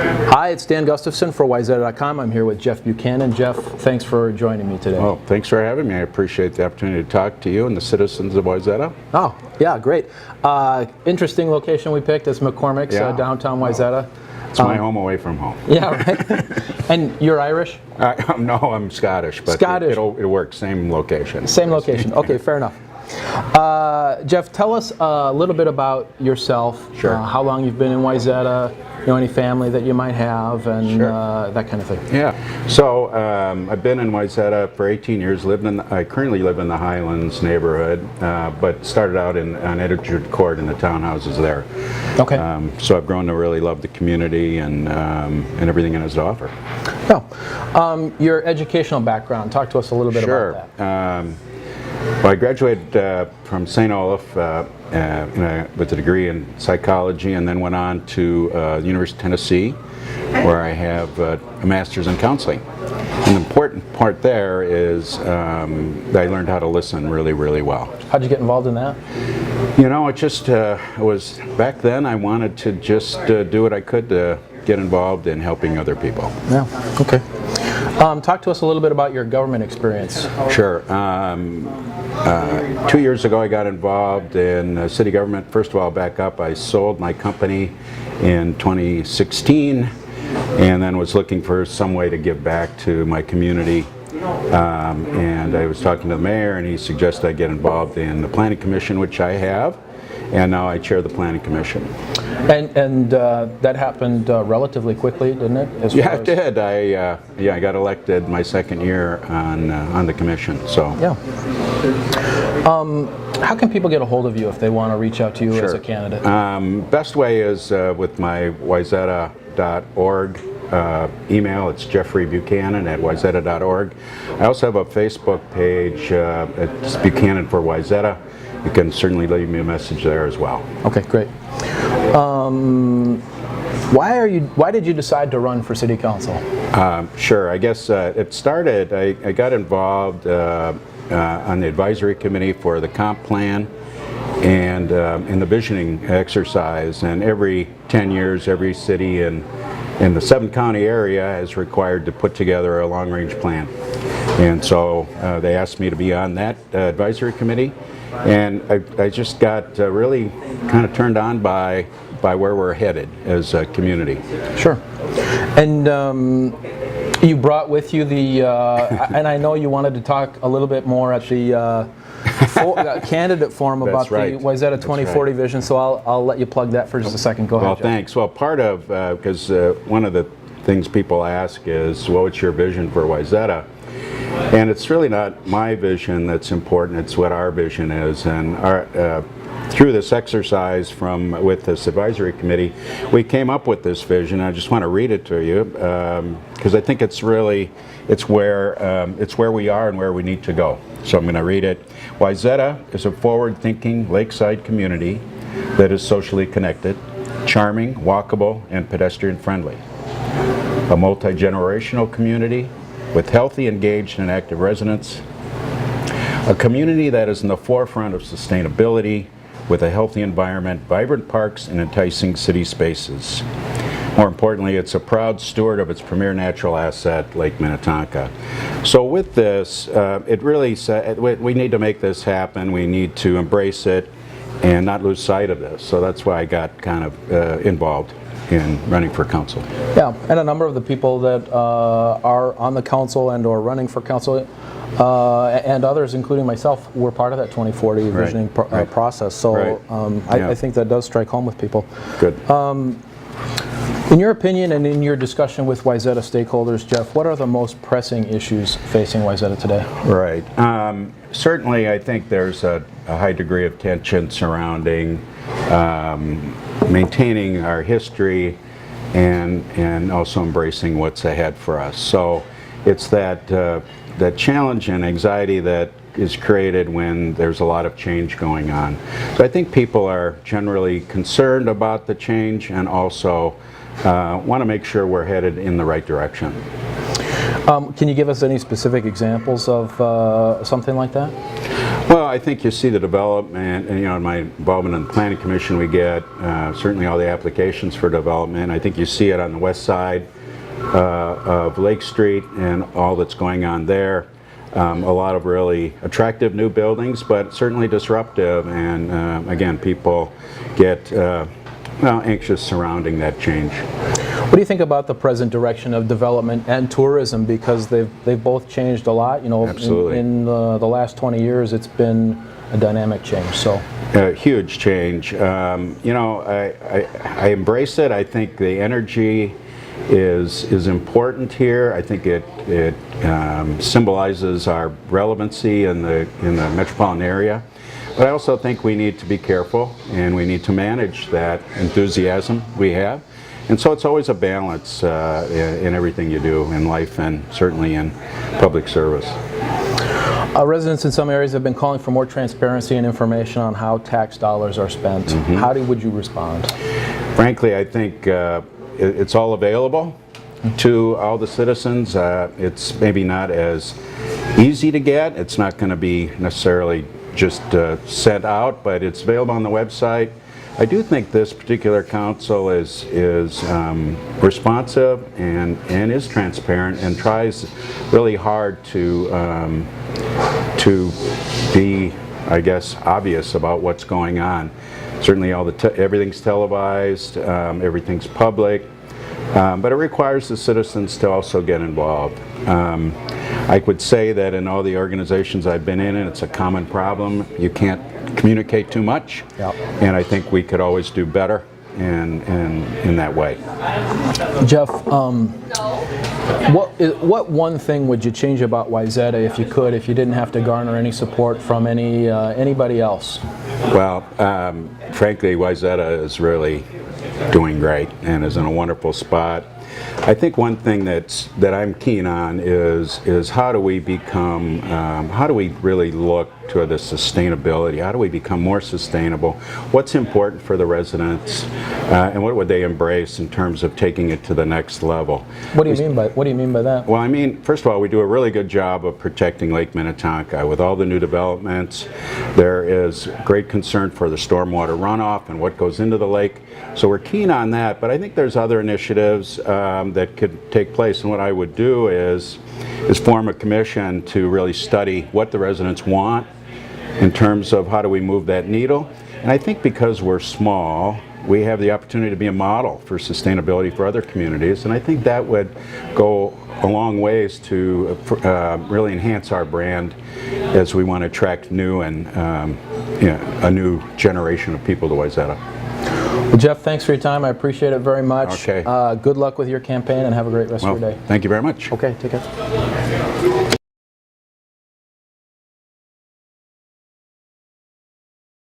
Hi, it's Dan Gustafson for Wayzata.com. I'm here with Jeff Buchanan. Jeff, thanks for joining me today. Well, thanks for having me. I appreciate the opportunity to talk to you and the citizens of Wayzata. Oh, yeah, great. Interesting location we picked is McCormick's, downtown Wayzata. It's my home away from home. Yeah, right. And you're Irish? No, I'm Scottish, but it'll work. Same location. Same location. Okay, fair enough. Jeff, tell us a little bit about yourself. Sure. How long you've been in Wayzata, any family that you might have, and that kind of thing. Yeah. So I've been in Wayzata for 18 years. I currently live in the Highlands neighborhood, but started out on Edgewood Court in the townhouses there. Okay. So I've grown to really love the community and everything it has to offer. Yeah. Your educational background. Talk to us a little bit about that. Well, I graduated from St. Olaf with a degree in psychology, and then went on to the University of Tennessee, where I have a master's in counseling. And the important part there is that I learned how to listen really, really well. How'd you get involved in that? You know, it was back then I wanted to just do what I could to get involved in helping other people. Yeah, okay. Talk to us a little bit about your government experience. Sure. 2 years ago I got involved in city government. First of all, back up, I sold my company in 2016 and then was looking for some way to give back to my community. And I was talking to the mayor, and he suggested I get involved in the Planning Commission, which I have, and now I chair the Planning Commission. And that happened relatively quickly, didn't it? Yeah, it did. I got elected my second year on the commission. So yeah. How can people get a hold of you if they want to reach out to you as a candidate? Best way is with my Wayzata.org email. It's Jeffrey Buchanan at Wayzata.org. I also have a Facebook page. It's Buchanan for Wayzata. You can certainly leave me a message there as well. Okay, great. Why did you decide to run for city council? Sure. I guess it started. I got involved on the advisory committee for the comp plan and in the visioning exercise. And every 10 years, every city in the 7-county area is required to put together a long-range plan. And so they asked me to be on that advisory committee. And I just got really kind of turned on by where we're headed as a community. Sure. And you brought with you the, and I know you wanted to talk a little bit more at the candidate forum about the Wayzata 2040 vision, so I'll let you plug that for just a second. Go ahead, Jeff. Well, thanks. Well, part of, because one of the things people ask is, well, what's your vision for Wayzata? And it's really not my vision that's important, it's what our vision is. And through this exercise with this advisory committee, we came up with this vision. I just want to read it to you because I think it's where we are and where we need to go. So I'm going to read it. Wayzata is a forward-thinking lakeside community that is socially connected, charming, walkable, and pedestrian-friendly. A multi-generational community with healthy, engaged, and active residents. A community that is in the forefront of sustainability with a healthy environment, vibrant parks, and enticing city spaces. More importantly, it's a proud steward of its premier natural asset, Lake Minnetonka. So with this, it really we need to make this happen. We need to embrace it and not lose sight of this. So that's why I got kind of involved in running for council. Yeah, and a number of the people that are on the council and or running for council and others, including myself, were part of that 2040 visioning process. So I think that does strike home with people. Good. In your opinion and in your discussion with Wayzata stakeholders, Jeff, what are the most pressing issues facing Wayzata today? Right. Certainly, I think there's a high degree of tension surrounding maintaining our history and also embracing what's ahead for us. So it's that challenge and anxiety that is created when there's a lot of change going on. So I think people are generally concerned about the change and also want to make sure we're headed in the right direction. Can you give us any specific examples of something like that? Well, I think you see the development, and in my involvement in the Planning Commission, we get certainly all the applications for development. I think you see it on the west side of Lake Street and all that's going on there. A lot of really attractive new buildings, but certainly disruptive, and again, people get anxious surrounding that change. What do you think about the present direction of development and tourism? Because they've both changed a lot. Absolutely. In the last 20 years, it's been a dynamic change. So huge change. I embrace it. I think the energy is important here. I think it symbolizes our relevancy in the metropolitan area. But I also think we need to be careful, and we need to manage that enthusiasm we have. And so it's always a balance in everything you do in life, and certainly in public service. Residents in some areas have been calling for more transparency and information on how tax dollars are spent. Mm-hmm. How would you respond? Frankly, I think it's all available to all the citizens. It's maybe not as easy to get. It's not going to be necessarily just sent out, but it's available on the website. I do think this particular council is responsive and is transparent and tries really hard to be, I guess, obvious about what's going on. Certainly, everything's televised, everything's public, but it requires the citizens to also get involved. I would say that in all the organizations I've been in, it's a common problem. You can't communicate too much, yep. And I think we could always do better in that way. Jeff, what one thing would you change about Wayzata if you could, if you didn't have to garner any support from anybody else? Well, frankly, Wayzata is really doing great and is in a wonderful spot. I think one thing that I'm keen on is how do we become, how do we really look to the sustainability? How do we become more sustainable? What's important for the residents, and what would they embrace in terms of taking it to the next level? What do you mean by that? Well, I mean, first of all, we do a really good job of protecting Lake Minnetonka. With all the new developments, there is great concern for the stormwater runoff and what goes into the lake. So we're keen on that, but I think there's other initiatives that could take place. And what I would do is form a commission to really study what the residents want in terms of how do we move that needle. And I think because we're small, we have the opportunity to be a model for sustainability for other communities. And I think that would go a long ways to really enhance our brand as we want to attract new and a new generation of people to Wayzata. Well, Jeff, thanks for your time. I appreciate it very much. Okay. Good luck with your campaign, and have a great rest of your day. Thank you very much. Okay, take care.